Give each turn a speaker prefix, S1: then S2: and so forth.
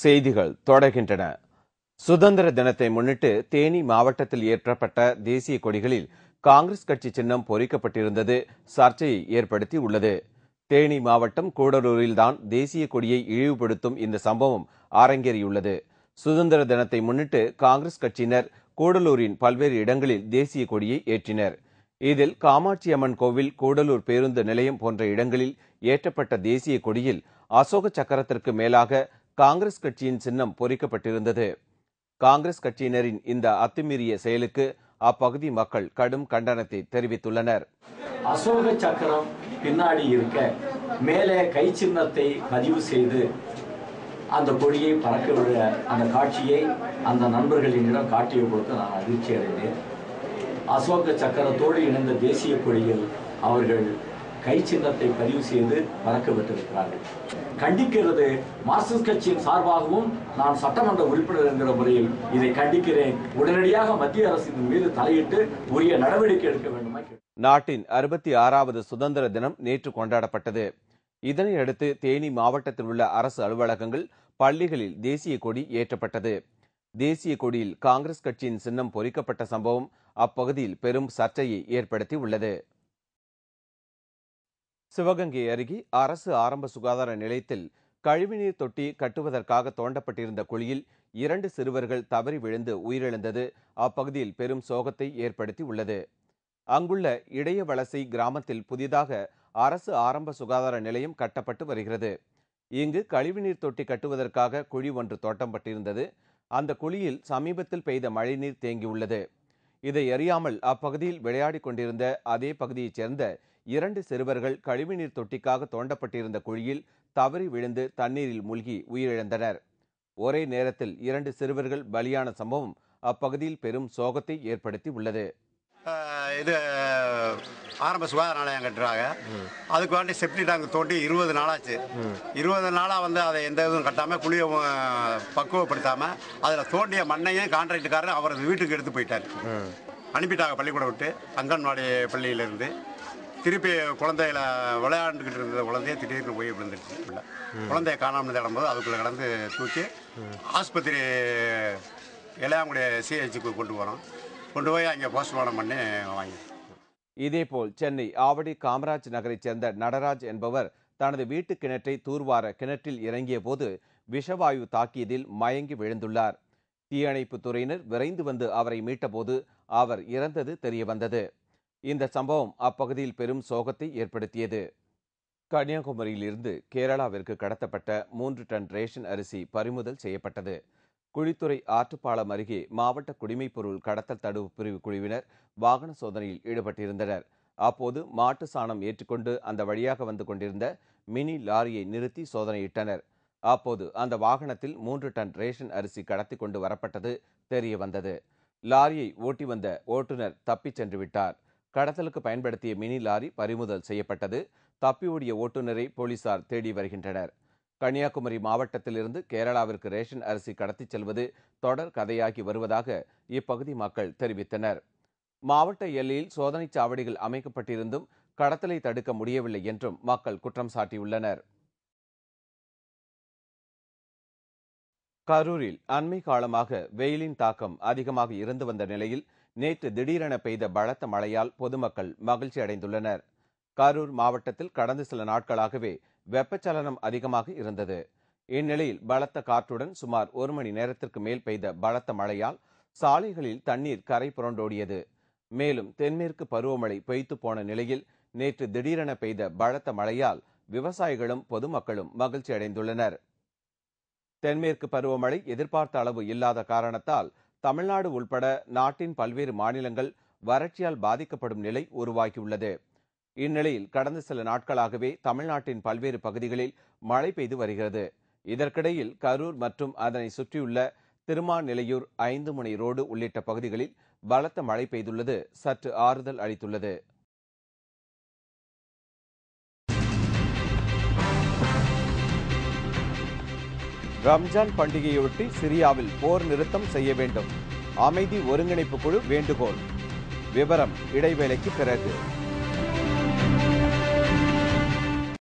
S1: செய்திகள் தொடர்கின்றன. சுதந்திர தினத்தை முன்னிட்டு தேனி மாவட்டத்தில் ஏற்றப்பட்ட தேசிய கொடிகளில் காங்கிரஸ் கட்சி சின்னம் பொறிக்கப்பட்டிருந்தது சர்ச்சையை ஏற்படுத்தி உள்ளது. தேனி மாவட்டம் கூடலூரில்தான் தேசிய கொடியை இழிவுபடுத்தும் இந்த சம்பவம் அரங்கேறியுள்ளது. சுதந்திர தினத்தை முன்னிட்டு காங்கிரஸ் கட்சியினர் கூடலூரின் பல்வேறு இடங்களில் தேசிய கொடியை ஏற்றினர். இதில் காமாட்சி அம்மன் கோவில், கூடலூர் பேருந்து நிலையம் போன்ற இடங்களில் ஏற்றப்பட்ட தேசிய கொடியில் அசோக சக்கரத்திற்கு மேலாக காங்கிரஸ் கட்சியின் சின்னம் பொறிக்கப்பட்டிருந்தது. காங்கிரஸ் கட்சியினரின் இந்த அத்துமீறிய செயலுக்கு அப்பகுதி மக்கள் கடும் கண்டனத்தை தெரிவித்துள்ளனர்.
S2: அசோக சக்கரம் பின்னாடி இருக்க மேலே கை சின்னத்தை பதிவு செய்து அந்த கொடியை பறக்க விட அந்த காட்சியை அந்த நண்பர்களிடம் காட்டிய பொழுது நான் அதிர்ச்சி அடைந்தேன். அசோக சக்கரத்தோடு இணைந்த தேசிய கொடியில் அவர்கள் கை சின்னத்தை பதிவு செய்து பறக்க விட்டிருக்கிறார்கள். கண்டிக்கிறது மார்க்சிஸ்ட் கட்சியின் சார்பாகவும் நான் சட்டமன்ற உறுப்பினர் என்கிற முறையில் இதை கண்டிக்கிறேன். உடனடியாக மத்திய அரசின் மீது தலையிட்டு உரிய நடவடிக்கை எடுக்க வேண்டுமா?
S1: நாட்டின் 66வது சுதந்திர தினம் நேற்று கொண்டாடப்பட்டது. இதனையடுத்து தேனி மாவட்டத்தில் உள்ள அரசு அலுவலகங்கள், பள்ளிகளில் தேசிய கொடி ஏற்றப்பட்டது. தேசிய கொடியில் காங்கிரஸ் கட்சியின் சின்னம் பொறிக்கப்பட்ட சம்பவம் அப்பகுதியில் பெரும் சர்ச்சையை ஏற்படுத்தி உள்ளது. சிவகங்கை அருகே அரசு ஆரம்ப சுகாதார நிலையத்தில் கழிவுநீர் தொட்டி கட்டுவதற்காக தோண்டப்பட்டிருந்த குழியில் 2 சிறுவர்கள் தவறி விழுந்து உயிரிழந்தது அப்பகுதியில் பெரும் சோகத்தை ஏற்படுத்தி உள்ளது. அங்குள்ள இடையவளசை கிராமத்தில் புதிதாக அரசு ஆரம்ப சுகாதார நிலையம் கட்டப்பட்டு வருகிறது. இங்கு கழிவுநீர் தொட்டி கட்டுவதற்காக குழி ஒன்று தோண்டப்பட்டிருந்தது. அந்த குழியில் சமீபத்தில் பெய்த மழைநீர் தேங்கியுள்ளது. இதை அறியாமல் அப்பகுதியில் விளையாடிக் கொண்டிருந்த அதே பகுதியைச் சேர்ந்த 2 சிறுவர்கள் கழிவுநீர் தொட்டிக்காக தோண்டப்பட்டிருந்த குழியில் தவறி விழுந்து தண்ணீரில் மூழ்கி உயிரிழந்தனர். ஒரே நேரத்தில் 2 சிறுவர்கள் பலியான சம்பவம் அப்பகுதியில் பெரும் சோகத்தை ஏற்படுத்தி உள்ளது.
S3: இது ஆரம்ப சுகாதார நிலையம் கட்டுறாங்க. அதுக்கு வேண்டி செப்டி டேங்க் தோண்டி 20 நாளாச்சு. 20 நாளாக அதை எந்த இதுவும் கட்டாமல் குழியை பக்குவப்படுத்தாமல் அதில் தோண்டிய மண்ணையும் கான்ட்ராக்டுக்காரர் அவரது வீட்டுக்கு எடுத்து போயிட்டார். அனுப்பிட்டாங்க பள்ளிக்கூடம் விட்டு. அங்கன்வாடி பள்ளியிலேருந்து திருப்பி குழந்தைகளை விளையாண்டுக்கிட்டு இருந்த குழந்தைய திடீர்னு போய் விழுந்துருச்சு. குழந்தைய காணாமல் தேடும்போது அதுக்குள்ளே கடந்து தூக்கி ஆஸ்பத்திரி இளையாங்குடி சிஹெச்சுக்கு கொண்டு போகிறோம். கொண்டு போய் அங்கே போஸ்ட்மார்ட்டம் பண்ணி வாங்கி.
S1: இதேபோல் சென்னை ஆவடி காமராஜ் நகரைச் சேர்ந்த நடராஜ் என்பவர் தனது வீட்டு கிணற்றை தூர்வார கிணற்றில் இறங்கிய போது விஷவாயு தாக்கியதில் மயங்கி விழுந்துள்ளார். தீயணைப்பு துறையினர் விரைந்து வந்து அவரை மீட்டபோது அவர் இறந்தது தெரியவந்தது. இந்த சம்பவம் அப்பகுதியில் பெரும் சோகத்தை ஏற்படுத்தியது. கன்னியாகுமரியிலிருந்து கேரளாவிற்கு கடத்தப்பட்ட 3 டன் ரேஷன் அரிசி பறிமுதல் செய்யப்பட்டது. குழித்துறை ஆற்றுப்பாலம் அருகே மாவட்ட குடிமைப்பொருள் கடத்தல் தடுப்பு பிரிவு குழுவினர் வாகன சோதனையில் ஈடுபட்டிருந்தனர். அப்போது மாட்டு சாணம் ஏற்றிக்கொண்டு அந்த வழியாக வந்து கொண்டிருந்த மினி லாரியை நிறுத்தி சோதனையிட்டனர். அப்போது அந்த வாகனத்தில் 3 டன் ரேஷன் அரிசி கடத்தி கொண்டு வரப்பட்டது தெரிய வந்தது. லாரியை ஓட்டி வந்த ஓட்டுநர் தப்பிச் சென்று விட்டார். கடத்தலுக்கு பயன்படுத்திய மினி லாரி பறிமுதல் செய்யப்பட்டது. தப்பி ஓடிய ஓட்டுநரை போலீசார் தேடி வருகின்றனர். கன்னியாகுமரி மாவட்டத்திலிருந்து கேரளாவிற்கு ரேஷன் அரிசி கடத்திச் செல்வது தொடர் கதையாகி வருவதாக இப்பகுதி மக்கள் தெரிவித்தனர். மாவட்ட எல்லையில் சோதனை சாவடிகள் அமைக்கப்பட்டிருந்தும் கடத்தலை தடுக்க முடியவில்லை என்றும் மக்கள் குற்றம் சாட்டியுள்ளனர். கரூரில் அண்மை காலமாக வெயிலின் தாக்கம் அதிகமாக இருந்து வந்த நிலையில் நேற்று திடீரென பெய்த பலத்த மழையால் பொதுமக்கள் மகிழ்ச்சி அடைந்துள்ளனர். கரூர் மாவட்டத்தில் கடந்த சில நாட்களாகவே வெப்பச்சலனம் அதிகமாக இருந்தது. இந்நிலையில் பலத்த காற்றுடன் சுமார் 1 மணி நேரத்திற்கு மேல் பெய்த பலத்த மழையால் சாலைகளில் தண்ணீர் கரை புரண்டோடியது. மேலும் தென்மேற்கு பருவமழை பொய்த்து போன நிலையில் நேற்று திடீரென பெய்த பலத்த மழையால் விவசாயிகளும் பொதுமக்களும் மகிழ்ச்சி அடைந்துள்ளனர். தென்மேற்கு பருவமழை எதிர்பார்த்த அளவு இல்லாத காரணத்தால் தமிழ்நாடு உள்பட நாட்டின் பல்வேறு மாநிலங்கள் வறட்சியால் பாதிக்கப்படும் நிலை உருவாகியுள்ளது. இந்நிலையில் கடந்த சில நாட்களாகவே தமிழ்நாட்டின் பல்வேறு பகுதிகளில் மழை பெய்து வருகிறது. இதற்கிடையில் கரூர் மற்றும் அதனை சுற்றியுள்ள திருமாநிலையூர், 5 முனை ரோடு உள்ளிட்ட பகுதிகளில் பலத்த மழை பெய்துள்ளது சற்று ஆறுதல் அளித்துள்ளது. ரம்ஜான் பண்டிகையொட்டி சிரியாவில் போர் நிறுத்தம் செய்ய வேண்டும். அமைதி ஒருங்கிணைப்பு குழு வேண்டுகோள். விவரம் இடைவேளைக்கு பிறகு.